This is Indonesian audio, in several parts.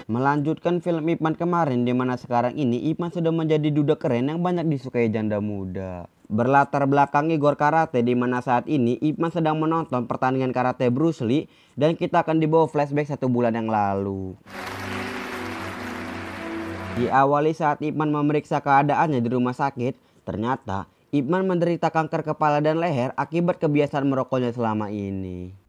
Melanjutkan film Ip Man kemarin, di mana sekarang ini Ip Man sudah menjadi duda keren yang banyak disukai janda muda. Berlatar belakangi gor karate, di mana saat ini Ip Man sedang menonton pertandingan karate Bruce Lee, dan kita akan dibawa flashback 1 bulan yang lalu. Diawali saat Ip Man memeriksa keadaannya di rumah sakit, ternyata Ip Man menderita kanker kepala dan leher akibat kebiasaan merokoknya selama ini.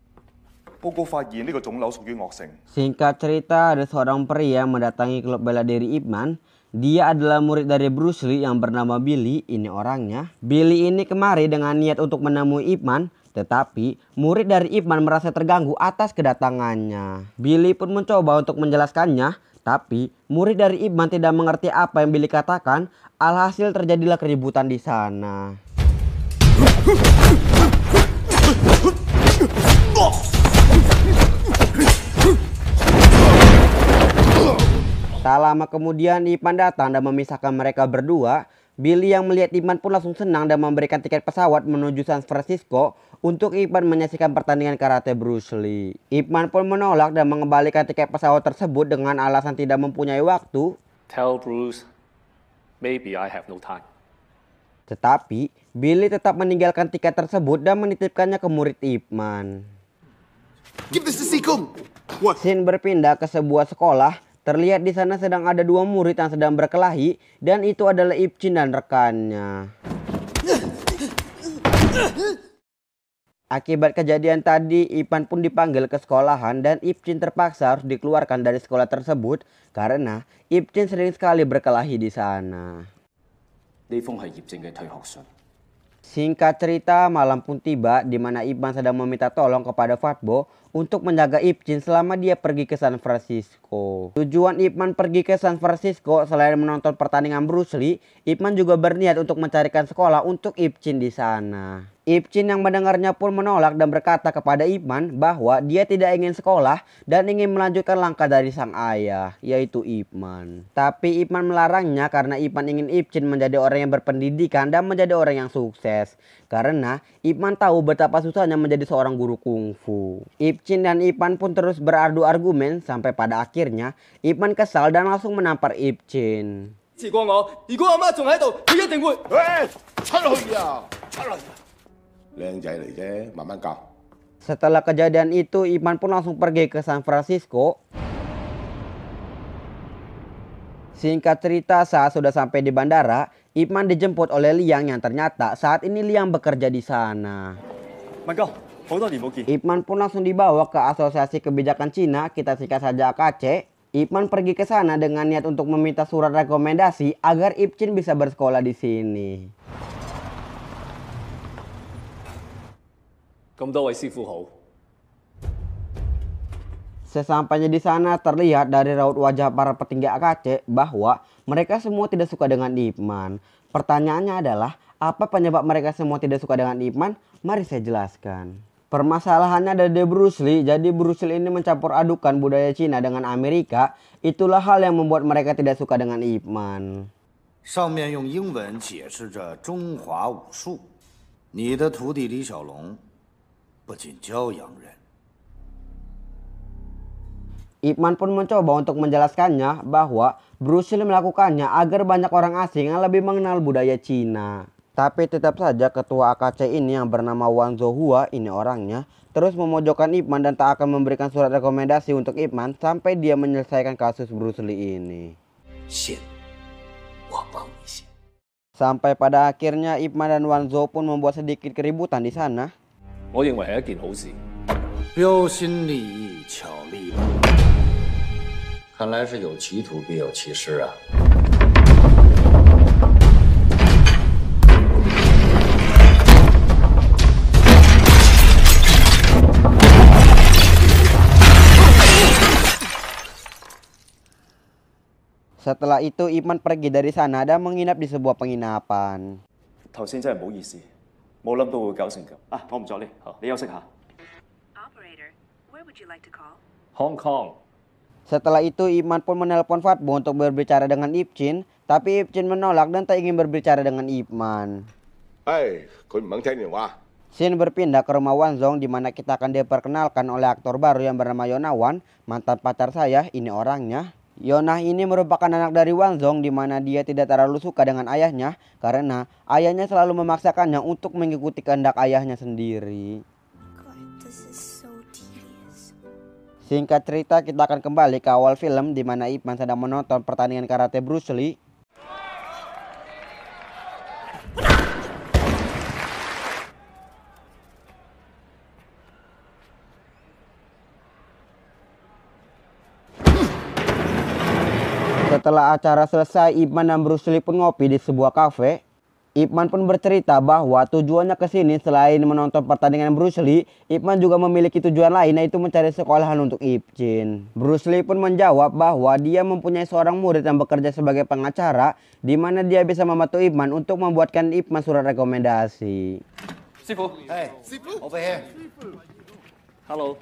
Singkat cerita, ada seorang pria mendatangi klub bela diri Ip Man. Dia adalah murid dari Bruce Lee yang bernama Billy, ini orangnya. Billy ini kemari dengan niat untuk menemui Ip Man, tetapi murid dari Ip Man merasa terganggu atas kedatangannya. Billy pun mencoba untuk menjelaskannya, tapi murid dari Ip Man tidak mengerti apa yang Billy katakan. Alhasil terjadilah keributan di sana. Tak lama kemudian Ip Man datang dan memisahkan mereka berdua. Billy yang melihat Ip Man pun langsung senang dan memberikan tiket pesawat menuju San Francisco untuk Ip Man menyaksikan pertandingan karate Bruce Lee. Ip Man pun menolak dan mengembalikan tiket pesawat tersebut dengan alasan tidak mempunyai waktu. Tell Bruce, maybe I have no time. Tetapi Billy tetap meninggalkan tiket tersebut dan menitipkannya ke murid Ip Man. Scene berpindah ke sebuah sekolah. Terlihat di sana sedang ada 2 murid yang sedang berkelahi, dan itu adalah Ip Chin dan rekannya. Akibat kejadian tadi, Ip Man pun dipanggil ke sekolahan dan Ip Chin terpaksa harus dikeluarkan dari sekolah tersebut karena Ip Chin sering sekali berkelahi di sana. Singkat cerita, malam pun tiba di mana Ip Man sedang meminta tolong kepada Fat Bo untuk menjaga Ip Chin selama dia pergi ke San Francisco. Tujuan Ip Man pergi ke San Francisco selain menonton pertandingan Bruce Lee, Ip Man juga berniat untuk mencarikan sekolah untuk Ip Chin di sana. Ip Chin yang mendengarnya pun menolak dan berkata kepada Ip Man bahwa dia tidak ingin sekolah dan ingin melanjutkan langkah dari sang ayah, yaitu Ip Man. Tapi Ip Man melarangnya karena Ip Man ingin Ip Chin menjadi orang yang berpendidikan dan menjadi orang yang sukses. Karena Ip Man tahu betapa susahnya menjadi seorang guru kungfu. Ip Chin dan Ip Man pun terus beradu argumen sampai pada akhirnya Ip Man kesal dan langsung menampar Ip Chin. Setelah kejadian itu, Ip Man pun langsung pergi ke San Francisco. Singkat cerita, saat sudah sampai di bandara, Ip Man dijemput oleh Liang yang ternyata saat ini Liang bekerja di sana. Ip Man pun langsung dibawa ke Asosiasi Kebijakan Cina, kita singkat saja AKC. Ip Man pergi ke sana dengan niat untuk meminta surat rekomendasi agar Ip Chin bisa bersekolah di sini. Sesampainya di sana, terlihat dari raut wajah para petinggi AKC bahwa mereka semua tidak suka dengan Ip Man. Pertanyaannya adalah, apa penyebab mereka semua tidak suka dengan Ip Man? Mari saya jelaskan. Permasalahannya ada di Bruce Lee. Jadi Bruce Lee ini mencampur adukan budaya Cina dengan Amerika. Itulah hal yang membuat mereka tidak suka dengan Ip Man. 上面用英文解释着中华武术。你的徒弟李小龙不仅教洋人。 Ip Man pun mencoba untuk menjelaskannya bahwa Bruce Lee melakukannya agar banyak orang asing yang lebih mengenal budaya Cina. Tapi tetap saja ketua AKC ini yang bernama Wang Zhouhua, ini orangnya, terus memojokkan Ip Man dan tak akan memberikan surat rekomendasi untuk Ip Man sampai dia menyelesaikan kasus Bruce Lee ini. Sampai pada akhirnya Ip Man dan Wang Zhou pun membuat sedikit keributan di sana. 我認為係一件好事。標新立異，巧立名目。看來是有其徒必有其師啊。 Setelah itu Ip Man pergi dari sana dan menginap di sebuah penginapan. 頭先真係唔好意思，冇諗到會搞成咁。啊，我唔阻你，好，你休息下。Operator, where would you like to call? Hong Kong。 Setelah itu Ip Man pun menelpon Fat Bo untuk berbicara dengan Ip Chin, tapi Ip Chin menolak dan tak ingin berbicara dengan Ip Man. Scene berpindah ke rumah Wan Zong, di mana kita akan diperkenalkan oleh aktor baru yang bernama Yona Wan, mantan pacar saya, ini orangnya. Yonah ini merupakan anak dari Wanzong di mana dia tidak terlalu suka dengan ayahnya karena ayahnya selalu memaksakannya untuk mengikuti kehendak ayahnya sendiri. God, this is so tedious. Singkat cerita, kita akan kembali ke awal film di mana Ip Man sedang menonton pertandingan karate Bruce Lee. Setelah acara selesai, Ip Man dan Bruce Lee pun ngopi di sebuah kafe. Ip Man pun bercerita bahwa tujuannya ke sini selain menonton pertandingan Bruce Lee, Ip Man juga memiliki tujuan lain, yaitu mencari sekolahan untuk Ip Chin. Bruce Lee pun menjawab bahwa dia mempunyai seorang murid yang bekerja sebagai pengacara, di mana dia bisa membantu Ip Man untuk membuatkan Ip Man surat rekomendasi. Sifu. Hey, over here. Hello.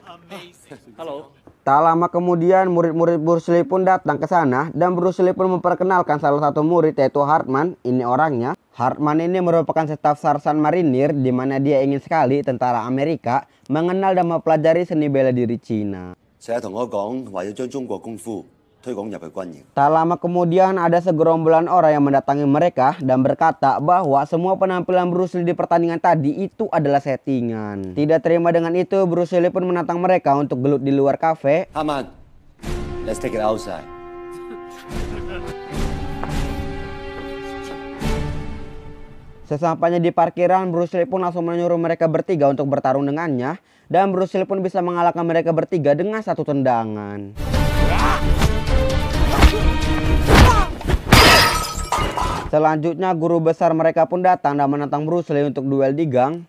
Hello. Tak lama kemudian murid-murid Bruce Lee pun datang ke sana dan Bruce Lee pun memperkenalkan salah satu murid, yaitu Hartman. Ini orangnya. Hartman ini merupakan staf sarsan marinir di mana dia ingin sekali tentara Amerika mengenal dan mempelajari seni bela diri Cina. 成日同我講話要將中國功夫推廣入去軍營。 Tak lama kemudian ada segerombolan orang yang mendatangi mereka dan berkata bahwa semua penampilan Bruce Lee di pertandingan tadi itu adalah settingan. Tidak terima dengan itu, Bruce Lee pun menantang mereka untuk gelut di luar kafe. Aman, let's take it outside. Sesampainya di parkiran, Bruce Lee pun langsung menyuruh mereka bertiga untuk bertarung dengannya. Dan Bruce Lee pun bisa mengalahkan mereka bertiga dengan satu tendangan. Selanjutnya guru besar mereka pun datang dan menantang Bruce Lee untuk duel di gang.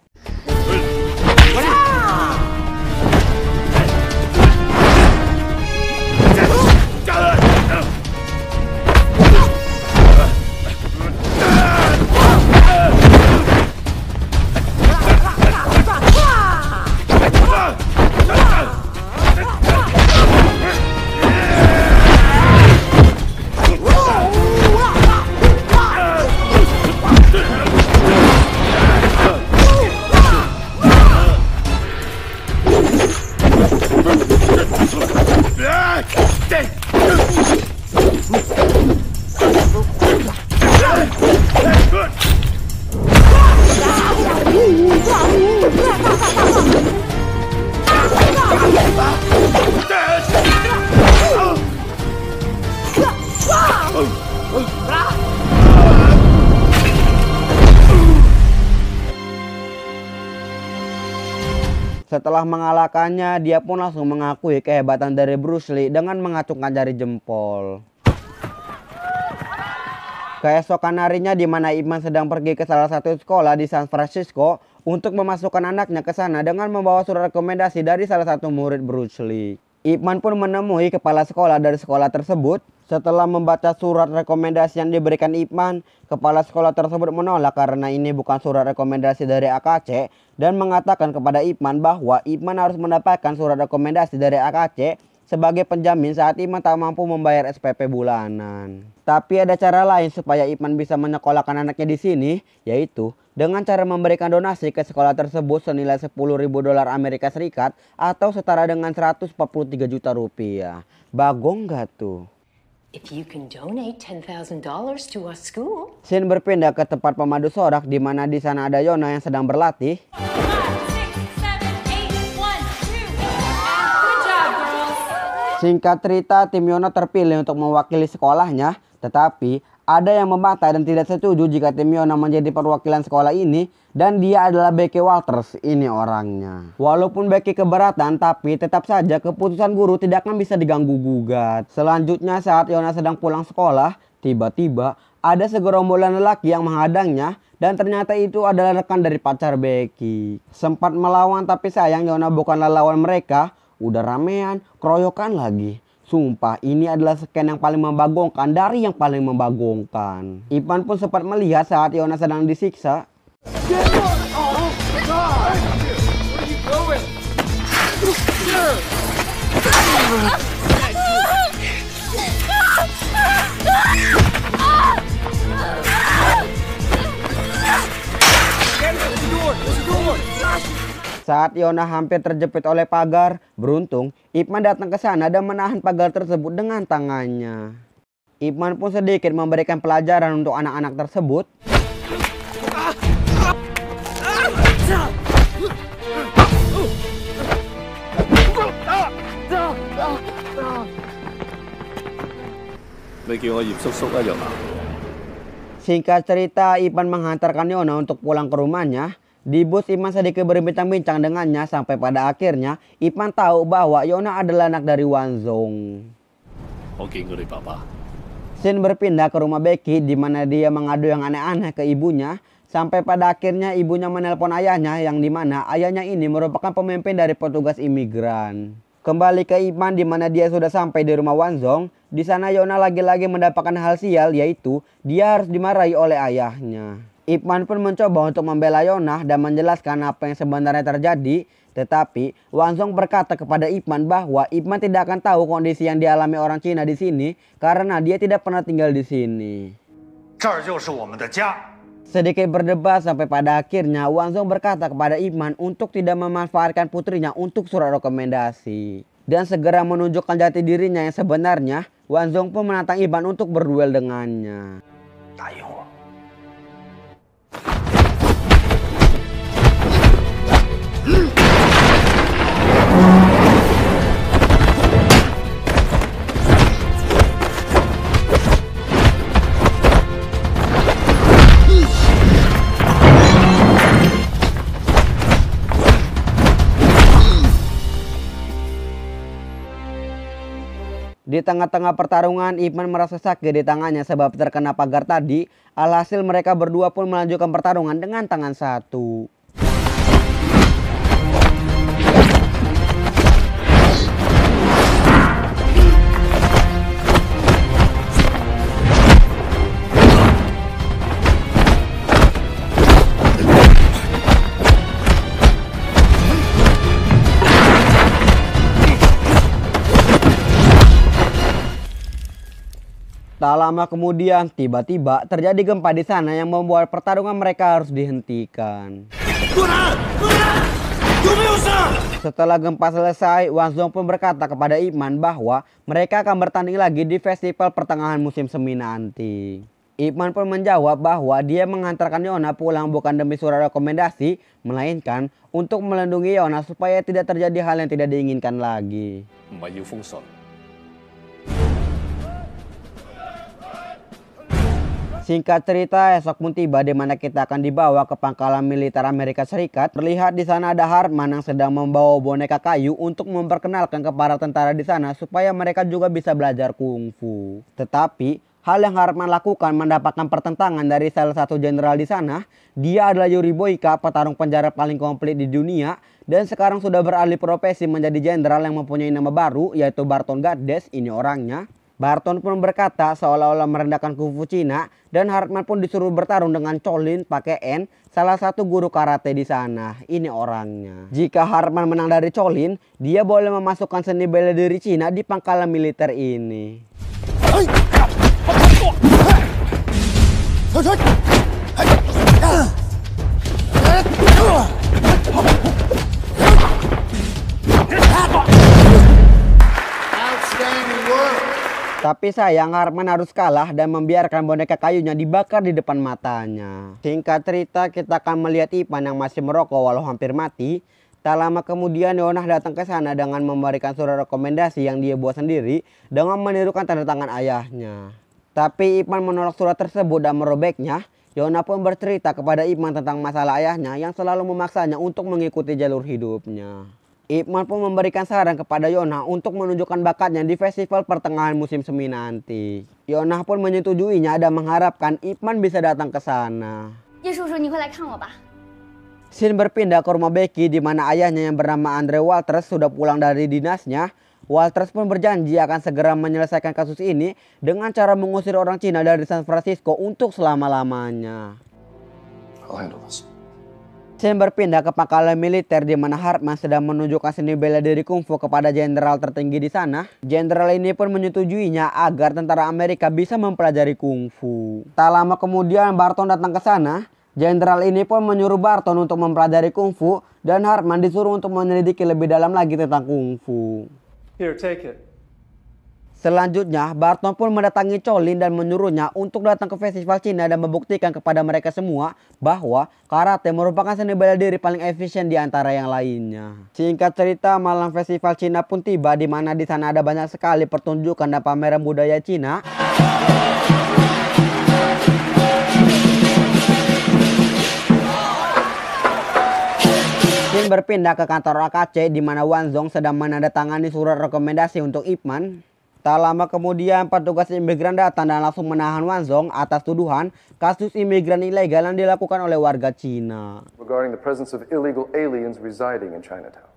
Setelah mengalahkannya, dia pun langsung mengakui kehebatan dari Bruce Lee dengan mengacungkan jari jempol. Keesokan harinya di mana Ip Man sedang pergi ke salah satu sekolah di San Francisco untuk memasukkan anaknya ke sana dengan membawa surat rekomendasi dari salah satu murid Bruce Lee. Ip Man pun menemui kepala sekolah dari sekolah tersebut. Setelah membaca surat rekomendasi yang diberikan Ip Man, kepala sekolah tersebut menolak karena ini bukan surat rekomendasi dari AKC dan mengatakan kepada Ip Man bahwa Ip Man harus mendapatkan surat rekomendasi dari AKC sebagai penjamin saat Ip Man tak mampu membayar SPP bulanan. Tapi ada cara lain supaya Ip Man bisa menyekolahkan anaknya di sini, yaitu dengan cara memberikan donasi ke sekolah tersebut senilai $10.000 Amerika Serikat atau setara dengan 143 juta rupiah. Bagong gak tuh? If you can donate $10,000 to our school. Scene berpindah ke tempat pemandu sorak di mana di sana ada Yonah yang sedang berlatih. 5, 6, 7, 8, 1, 2. Good job, girls. Singkat cerita, tim Yonah terpilih untuk mewakili sekolahnya, tetapi ada yang membantah dan tidak setuju jika tim Yonah menjadi perwakilan sekolah ini, dan dia adalah Becky Walters, ini orangnya. Walaupun Becky keberatan, tapi tetap saja keputusan guru tidak akan bisa diganggu-gugat. Selanjutnya saat Yonah sedang pulang sekolah, tiba-tiba ada segerombolan lelaki yang menghadangnya, dan ternyata itu adalah rekan dari pacar Becky. Sempat melawan tapi sayang Yonah bukanlah lawan mereka, udah ramean, keroyokan lagi. Sumpah, ini adalah scan yang paling membagongkan dari yang paling membagongkan. Ip Man pun sempat melihat saat Yonah sedang disiksa. Saat Yona hampir terjepit oleh pagar, beruntung Ip Man datang ke sana dan menahan pagar tersebut dengan tangannya. Ip Man pun sedikit memberikan pelajaran untuk anak-anak tersebut. Singkat cerita, Ip Man menghantarkan Yona untuk pulang ke rumahnya. Di bus, Ip Man sedikit berbincang-bincang dengannya sampai pada akhirnya Ip Man tahu bahwa Yona adalah anak dari Wan Zong. Shin berpindah ke rumah Becky di mana dia mengadu yang aneh-aneh ke ibunya. Sampai pada akhirnya ibunya menelpon ayahnya yang dimana ayahnya ini merupakan pemimpin dari petugas imigran. Kembali ke Ip Man di mana dia sudah sampai di rumah Wan Zong. Di sana Yona lagi-lagi mendapatkan hal sial, yaitu dia harus dimarahi oleh ayahnya. Ip Man pun mencoba untuk membela Yona dan menjelaskan apa yang sebenarnya terjadi. Tetapi Wan Zong berkata kepada Ip Man bahwa Ip Man tidak akan tahu kondisi yang dialami orang Cina di sini karena dia tidak pernah tinggal di sini. Sedikit berdebat sampai pada akhirnya Wan Zong berkata kepada Ip Man untuk tidak memanfaatkan putrinya untuk surat rekomendasi. Dan segera menunjukkan jati dirinya yang sebenarnya, Wan Zong pun menantang Ip Man untuk berduel dengannya. Di tengah-tengah pertarungan, Ip Man merasa sakit di tangannya sebab terkena pagar tadi. Alhasil mereka berdua pun melanjutkan pertarungan dengan tangan satu. Tak lama kemudian, tiba-tiba terjadi gempa di sana yang membuat pertarungan mereka harus dihentikan. Setelah gempa selesai, Wan Zong pun berkata kepada Ip Man bahwa mereka akan bertanding lagi di festival pertengahan musim semi nanti. Ip Man pun menjawab bahwa dia mengantarkan Yona pulang bukan demi surat rekomendasi, melainkan untuk melindungi Yona supaya tidak terjadi hal yang tidak diinginkan lagi. Singkat cerita, esok pun tiba di mana kita akan dibawa ke pangkalan militer Amerika Serikat. Terlihat di sana ada Hartman yang sedang membawa boneka kayu untuk memperkenalkan kepada tentara di sana supaya mereka juga bisa belajar kungfu. Tetapi hal yang Hartman lakukan mendapatkan pertentangan dari salah satu jenderal di sana. Dia adalah Yuri Boyka, petarung penjara paling komplit di dunia, dan sekarang sudah beralih profesi menjadi jenderal yang mempunyai nama baru, yaitu Barton Gades. Ini orangnya. Barton pun berkata seolah-olah merendahkan kungfu Cina, dan Hartman pun disuruh bertarung dengan Cholin pakai N, salah satu guru karate di sana. Ini orangnya. Jika Hartman menang dari Cholin, dia boleh memasukkan seni bela diri Cina di pangkalan militer ini. Tapi sayang, Hartman harus kalah dan membiarkan boneka kayunya dibakar di depan matanya. Singkat cerita, kita akan melihat Ip Man yang masih merokok walau hampir mati. Tak lama kemudian Yona datang ke sana dengan memberikan surat rekomendasi yang dia buat sendiri dengan menirukan tanda tangan ayahnya. Tapi Ip Man menolak surat tersebut dan merobeknya. Yona pun bercerita kepada Ip Man tentang masalah ayahnya yang selalu memaksanya untuk mengikuti jalur hidupnya. Ip Man pun memberikan saran kepada Yona untuk menunjukkan bakatnya di festival pertengahan musim semi nanti. Yona pun menyetujuinya dan mengharapkan Ip Man bisa datang ke sana. Shin berpindah ke rumah Becky di mana ayahnya yang bernama Andre Walters sudah pulang dari dinasnya. Walters pun berjanji akan segera menyelesaikan kasus ini dengan cara mengusir orang Cina dari San Francisco untuk selama-lamanya. Shin berpindah ke pangkalan militer di mana Hartman sedang menunjukkan seni bela diri kungfu kepada jenderal tertinggi di sana. Jenderal ini pun menyetujuinya agar tentara Amerika bisa mempelajari kungfu. Tak lama kemudian Barton datang ke sana. Jenderal ini pun menyuruh Barton untuk mempelajari kungfu dan Hartman disuruh untuk menyelidiki lebih dalam lagi tentang kungfu. Here, take it. Selanjutnya, Barton pun mendatangi Colin dan menyuruhnya untuk datang ke festival Cina dan membuktikan kepada mereka semua bahwa karate merupakan seni bela diri paling efisien di antara yang lainnya. Singkat cerita, malam festival Cina pun tiba, di mana di sana ada banyak sekali pertunjukan dan pameran budaya Cina. Shin berpindah ke kantor AKC di mana Wan Zong sedang menandatangani surat rekomendasi untuk Ip Man. Tak lama kemudian petugas imigran datang dan langsung menahan Wan Zong atas tuduhan kasus imigran ilegal yang dilakukan oleh warga Cina. Regarding the presence of illegal aliens residing in Chinatown.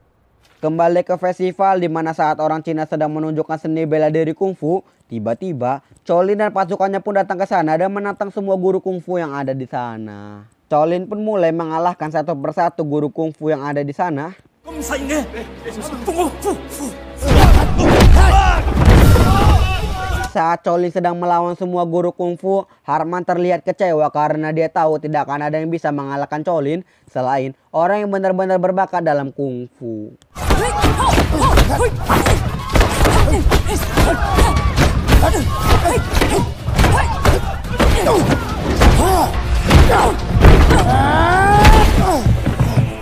Kembali ke festival di mana saat orang Cina sedang menunjukkan seni bela diri kungfu, tiba-tiba Colin dan pasukannya pun datang ke sana dan menantang semua guru kungfu yang ada di sana. Colin pun mulai mengalahkan satu persatu guru kungfu yang ada di sana. Saat Colin sedang melawan semua guru kungfu, Hartman terlihat kecewa karena dia tahu tidak akan ada yang bisa mengalahkan Colin selain orang yang benar-benar berbakat dalam kungfu.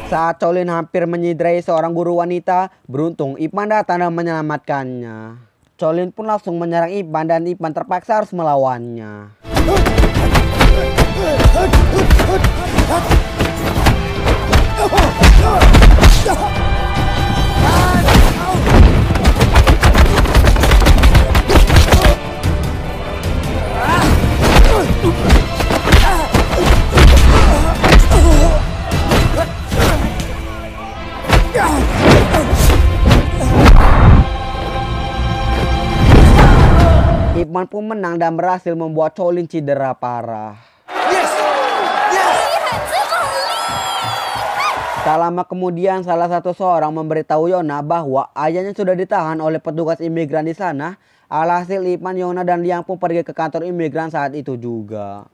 Saat Colin hampir menyidrai seorang guru wanita, beruntung Ip Man datang dan menyelamatkannya. Colin pun langsung menyerang Ip Man dan Ip Man terpaksa harus melawannya. Ip Man pun menang dan berhasil membuat Colin cedera parah. Tak lama kemudian salah satu seorang memberitahu Yona bahwa ayahnya sudah ditahan oleh petugas imigran di sana. Alhasil Ip Man, Yona dan Liang pun pergi ke kantor imigran saat itu juga.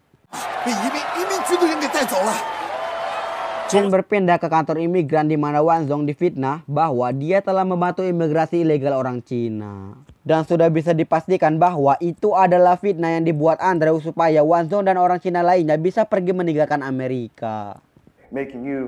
Shin berpindah ke kantor imigran di mana Wan Zong difitnah bahwa dia telah membantu imigrasi ilegal orang Cina. Dan sudah bisa dipastikan bahwa itu adalah fitnah yang dibuat Andrew supaya Wan Zong dan orang Cina lainnya bisa pergi meninggalkan Amerika. Making you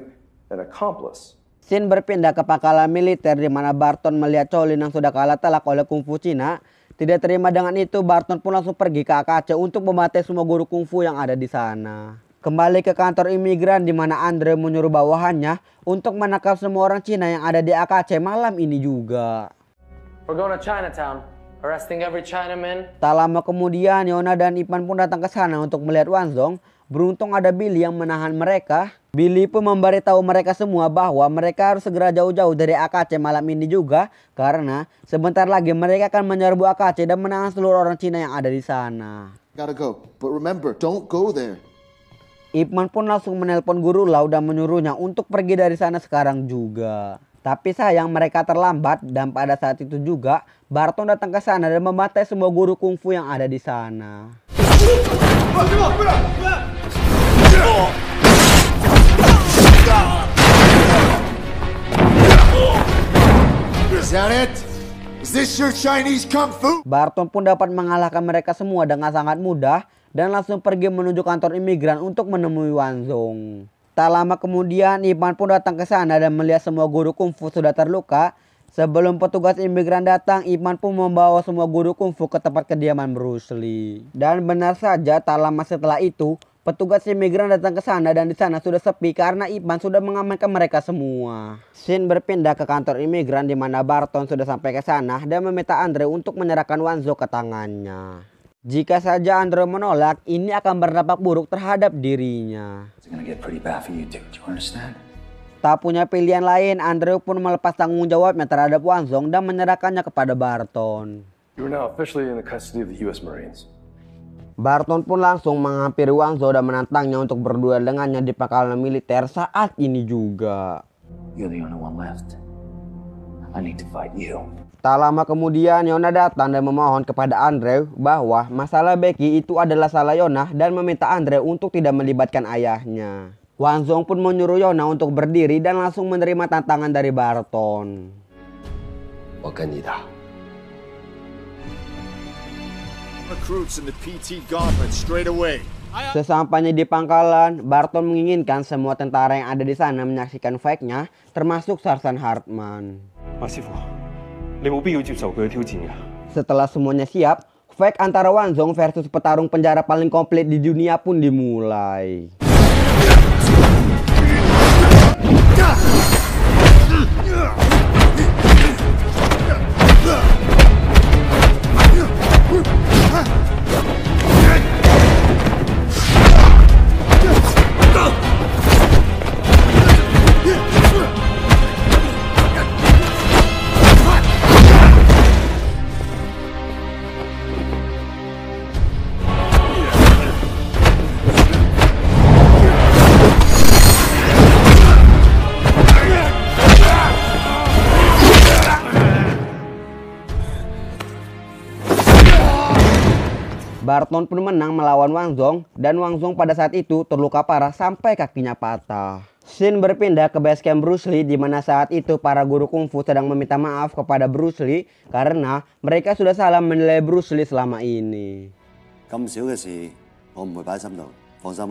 an accomplice. Shin berpindah ke pangkalan militer di mana Barton melihat Colin yang sudah kalah telak oleh kungfu Cina. Tidak terima dengan itu, Barton pun langsung pergi ke AKC untuk membantai semua guru kungfu yang ada di sana. Kembali ke kantor imigran di mana Andre menyuruh bawahannya untuk menangkap semua orang Cina yang ada di AKC malam ini juga. We're going to Chinatown, arresting every Chinaman. Tak lama kemudian, Yona dan Ip Man pun datang ke sana untuk melihat Wan Zong. Beruntung ada Billy yang menahan mereka. Billy pun memberitahu mereka semua bahwa mereka harus segera jauh-jauh dari AKC malam ini juga. Karena sebentar lagi mereka akan menyerbu AKC dan menahan seluruh orang Cina yang ada di sana. Gotta go, but remember, don't go there. Ip Man pun langsung menelpon Guru Lau dan menyuruhnya untuk pergi dari sana sekarang juga. Tapi sayang mereka terlambat dan pada saat itu juga Barton datang ke sana dan membantai semua guru kungfu yang ada di sana. Is that it? Is this your Chinese kung fu? Barton pun dapat mengalahkan mereka semua dengan sangat mudah dan langsung pergi menuju kantor imigran untuk menemui Wan Zong. Tak lama kemudian, Ip Man pun datang ke sana dan melihat semua guru kungfu sudah terluka. Sebelum petugas imigran datang, Ip Man pun membawa semua guru kungfu ke tempat kediaman Bruce Lee. Dan benar saja, tak lama setelah itu, petugas imigran datang ke sana dan di sana sudah sepi karena Ip Man sudah mengamankan mereka semua. Shin berpindah ke kantor imigran di mana Barton sudah sampai ke sana dan meminta Andre untuk menyerahkan Wan Zong ke tangannya. Jika saja Andre menolak, ini akan berdampak buruk terhadap dirinya. Tak punya pilihan lain, Andre pun melepas tanggung jawabnya terhadap Wan Zong dan menyerahkannya kepada Barton. You are now officially in the custody of the U.S. Marines. Barton pun langsung menghampiri Wan Zong dan menantangnya untuk berduel dengannya di pangkalan militer saat ini juga. You're the only one left. I need to fight you. Tak lama kemudian Yona datang dan memohon kepada Andre bahwa masalah Becky itu adalah salah Yona dan meminta Andre untuk tidak melibatkan ayahnya. Wang Zhong pun menyuruh Yona untuk berdiri dan langsung menerima tantangan dari Barton. Recruits in the PT gauntlet straight away. Sesampainya di pangkalan, Barton menginginkan semua tentara yang ada di sana menyaksikan fight-nya, termasuk Sersan Hartman. Setelah semuanya siap, fight antara Wang Zhong versus petarung penjara paling komplit di dunia pun dimulai. Barton pun menang melawan Wang Zhong dan Wang Zhong pada saat itu terluka parah sampai kakinya patah. Scene berpindah ke base camp Bruce Lee di mana saat itu para guru kungfu sedang meminta maaf kepada Bruce Lee karena mereka sudah salah menilai Bruce Lee selama ini.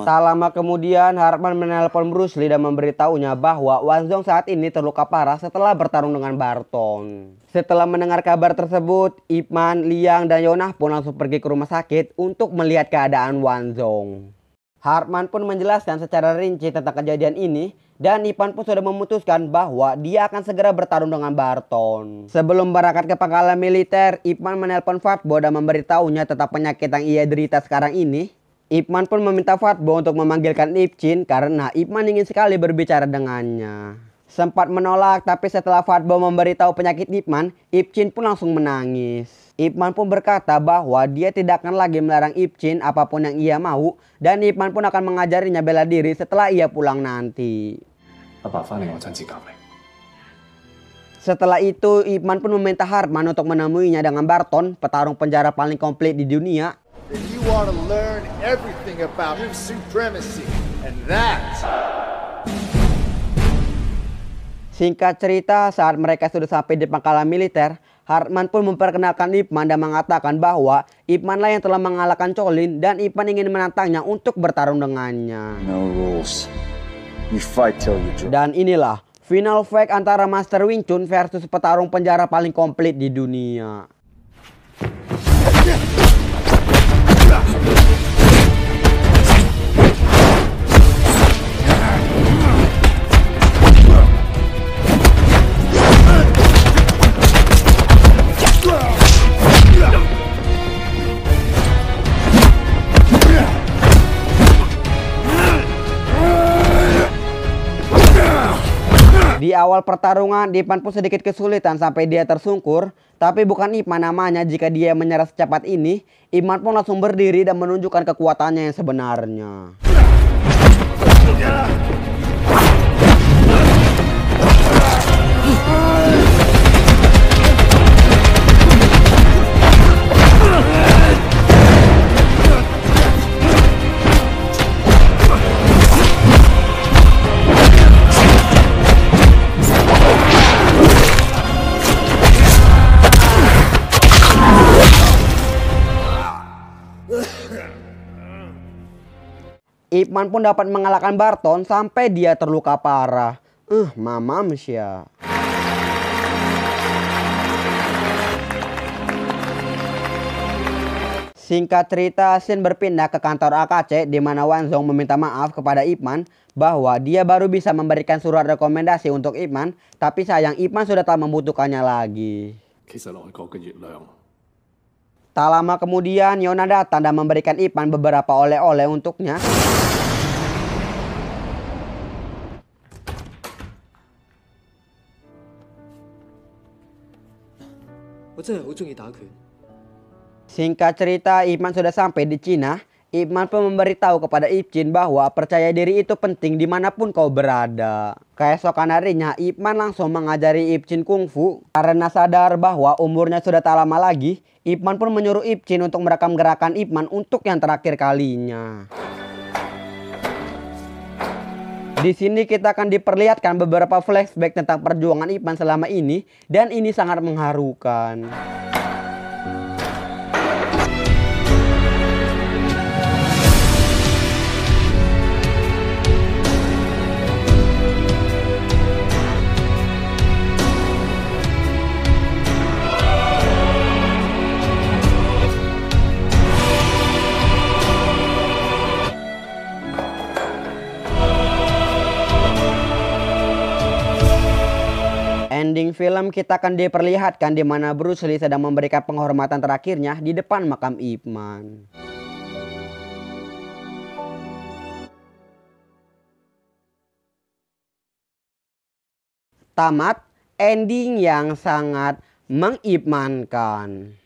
Tak lama kemudian Hartman menelpon Bruce Lee dan memberitahunya bahwa Wang Zhong saat ini terluka parah setelah bertarung dengan Barton. Setelah mendengar kabar tersebut, Ip Man, Liang, dan Yona pun langsung pergi ke rumah sakit untuk melihat keadaan Wang Zhong. Hartman pun menjelaskan secara rinci tentang kejadian ini dan Ip Man pun sudah memutuskan bahwa dia akan segera bertarung dengan Barton. Sebelum berangkat ke pangkalan militer, Ip Man menelpon Fatbo dan memberitahunya tentang penyakit yang ia derita sekarang ini. Ip Man pun meminta Fatbo untuk memanggilkan Ip Chin karena Ip Man ingin sekali berbicara dengannya. Sempat menolak, tapi setelah Fatbo memberitahu penyakit Ip Man, Ip Chin pun langsung menangis. Ip Man pun berkata bahwa dia tidak akan lagi melarang Ip Chin apapun yang ia mau dan Ip Man pun akan mengajarinya bela diri setelah ia pulang nanti. Setelah itu, Ip Man pun meminta Hartman untuk menemuinya dengan Barton, petarung penjara paling komplit di dunia. You want to learn everything about supremacy, and that. Singkat cerita, saat mereka sudah sampai di pangkalan militer, Hartman pun memperkenalkan Ip Man dan mengatakan bahwa Ip Man lah yang telah mengalahkan Colin dan Ip Man ingin menantangnya untuk bertarung dengannya. No rules. You fight till you drop. Dan inilah final fight antara Master Wing Chun versus petarung penjara paling komplit di dunia. Di awal pertarungan, Ip Man pun sedikit kesulitan sampai dia tersungkur. Tapi bukan Ip Man namanya jika dia menyerah secepat ini. Ip Man pun langsung berdiri dan menunjukkan kekuatannya yang sebenarnya. Ip Man pun dapat mengalahkan Barton sampai dia terluka parah. Mamam sya. Singkat cerita, scene berpindah ke kantor AKC di mana Wang Zhong meminta maaf kepada Ip Man bahwa dia baru bisa memberikan surat rekomendasi untuk Ip Man, tapi sayang Ip Man sudah tak membutuhkannya lagi. Tak lama kemudian, Yona datang dan memberikan Ip Man beberapa oleh-oleh untuknya. Singkat cerita, Ip Man sudah sampai di Cina. Ip Man pun memberitahu kepada Ip Chin bahwa percaya diri itu penting dimanapun kau berada. Keesokan harinya Ip Man langsung mengajari Ip Chin kungfu. Karena sadar bahwa umurnya sudah tak lama lagi, Ip Man pun menyuruh Ip Chin untuk merekam gerakan Ip Man untuk yang terakhir kalinya. Di sini kita akan diperlihatkan beberapa flashback tentang perjuangan Ip Man selama ini, dan ini sangat mengharukan. Ending film kita akan diperlihatkan di mana Bruce Lee sedang memberikan penghormatan terakhirnya di depan makam Ip Man. Tamat, ending yang sangat mengipmankan.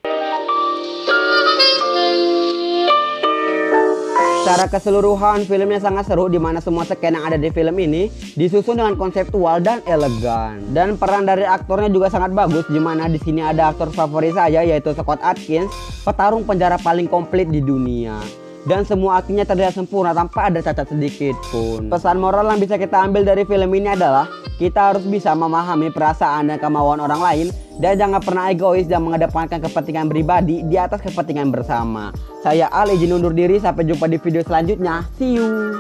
Secara keseluruhan filmnya sangat seru, di mana semua sken yang ada di film ini disusun dengan konseptual dan elegan. Dan peran dari aktornya juga sangat bagus, di mana di sini ada aktor favorit saya yaitu Scott Adkins, petarung penjara paling komplit di dunia. Dan semua aktingnya terlihat sempurna tanpa ada cacat sedikit pun. Pesan moral yang bisa kita ambil dari film ini adalah kita harus bisa memahami perasaan dan kemauan orang lain, dan jangan pernah egois dan mengedepankan kepentingan pribadi di atas kepentingan bersama. Saya Al izin undur diri, sampai jumpa di video selanjutnya. See you.